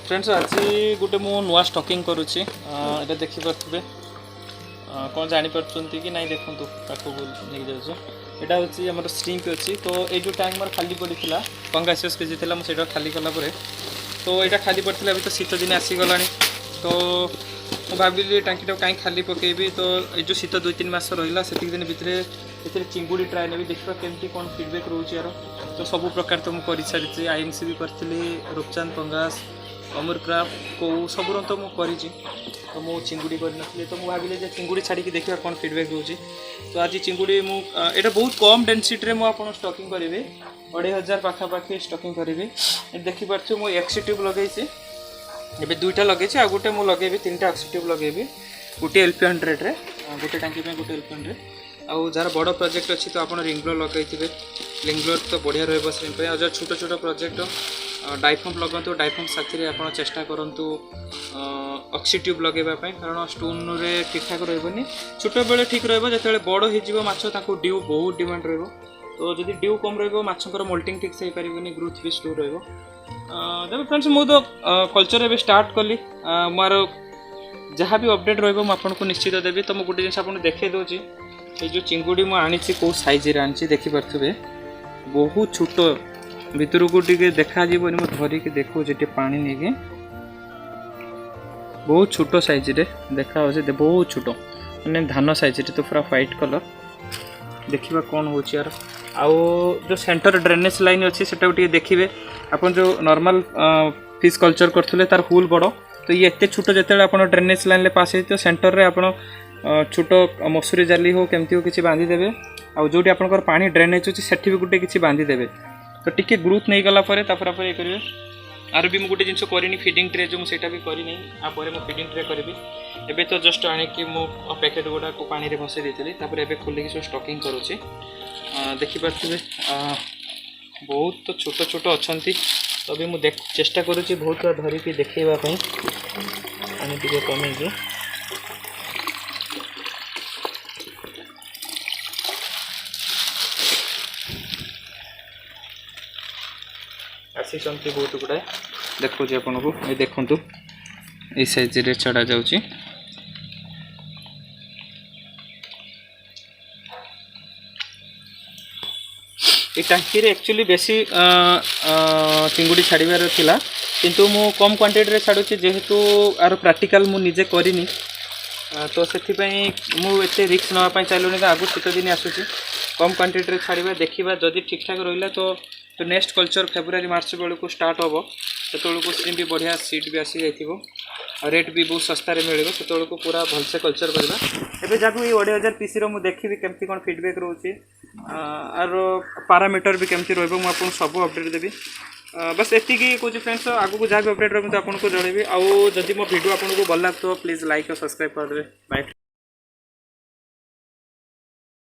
Friends आज गोटे मु नुआ स्टॉकिंग करुच्ची एटा देखिपे कौन जानीपी कि नहीं देखूँ पाखक नहीं जाऊँ यहाँ हूँ आम स्ट्रीम्प अच्छी तो ये जो टैंक मोर खाली पड़ा पंगासियस के जी मुझे खाली कलापर तो यहाँ खाली पड़ा अभी तो शीत दिन आसीगला तो मुझे भाविली टाँकीटा कहीं खाली पकेबी तो ये जो शीत 2-3 मास रहा से दिन भितर चिंगुड़ी ट्राए ने देखा केमती कौन फीडबैक रोचे यार तो सब प्रकार तो मुझे कर सारी आईएमसी भी करी रूपचांद पंगास अमर क्राफ्ट को सब तो मुझे तो मुझे चिंगुड़ी करनी तो मुझे भाविली चिंगुड़ी छाड़ी देखा कौन फीडबैक रोचे तो आज चिंगुड़ी मुझे बहुत कम डेनसीटी में आप स्टॉकिंग करेंगे 2500 पाखापाखि स्टॉकिंग करेंगे देखिपे मुझे एक्सीट्यूब लगे एबे 2टा लगे आ गोटे मुझे लगे 3टा एक्सीट्यूब लगे गोटे LP100 रे गोटे टाँकी गोटे LP100 आउ जार बड़ प्रोजेक्ट अच्छी तो आप रिंगब्लोर लगे रिंगब्लोर तो बढ़िया रही स्ट्रीम आज छोट छोट प्रोजेक्ट डाइफम्प लगतु डाइफम्प साथी आप चेष्टा करूँ ऑक्सीट्यूब लगेवाई कारण स्टोन रे ठीक ठाक रही छोट बेले ठीक रही बड़ हो ड्यू बहुत डिमांड रही तो जब ड्यू कम रखर मोल्टिंग ठीक से पारे ग्रोथ भी स्लो रही फ्रेंड्स मु तो कल्चर एवं स्टार्ट कली मोर जहाँ भी अपडेट रहा निश्चित देवी तो मुझे गोटे जिन आपको देखे दूसरी ये जो चिंगुड़ी मुझे आनी कौ सैज आनी देखिपे बहुत छोट भितर को टे देखा धरिकी देखा पानी नहीं बहुत छोट सैज देखा बहुत छोट मैंने धान सैज तो पूरा व्हाइट कलर देखा कौन हो यार आउ जो सेंटर ड्रेनेज लाइन अच्छी से देखिए आप जो नॉर्मल फिश कल्चर करते तार हुल बड़ तो ये एत छोट जो आप ड्रेनेज लाइन पास हो सेंटर में आप छोट मसूरी जाली हो केमती हो किसी बांधीदेवे आउ जो आप पानी ड्रेनेज अच्छी से भी गोटे किसी बांधीदेवे तो टी ग्रोथ नहीं गला ये करेंगे आर भी मुझे जिन करनी फीडिंग ट्रे जो मुझे भी करनी मुझे फीडिंग ट्रे करी एबे तो जस्ट आणिकी मो पैकेट गुड़ा को पानी रे भसई देती एबे खोलिकी सब स्टॉकिंग करुच्ची देखिपे बहुत तो छोट छोट अच्छा तो भी मुझे चेष्टा करुच्ची बहुत धरिकी देखवाई पानी टे कमेगी आसी बहुत गुड़ाए देखो आपन को ये देखु ये साइज रे चढ़ा जाउची ये टांकी रे एक्चुअली बेसी चिंगुड़ी छाड़बार थिला किंतु मु कम क्वांटिटी रे छाड़ुची जेहेतु आर प्रैक्टिकल मु निजे करिनी तो से मुझे रिक्स नापी चलुनी तो आगु शीत दिन आसूँ कम क्वांटिटी रे छाड़ा देखा जदि ठीक ठाक रहा तो नेक्स्ट कल्चर फेब्रुआरी मार्च बेलू को स्टार्ट हम से स्ट्रीम भी बढ़िया सीड भी आसी जाइए रेट भी बहुत सस्तार मिले से पूरा भलसे कल्चर करवा एवं जब ये 20,000 पीसी मुझे देखी केमती कौन फीडबैक रोचे आर पारामीटर भी केमती रुझे सब अपडेट देवी बस एतिकी कौन फ्रेंड्स आगू जहाँ भी अपडेट रही आपको जनइबी आउ जदि मो वीडियो आपको भल लगे तो प्लीज लाइक और सब्सक्राइब करदे बाय।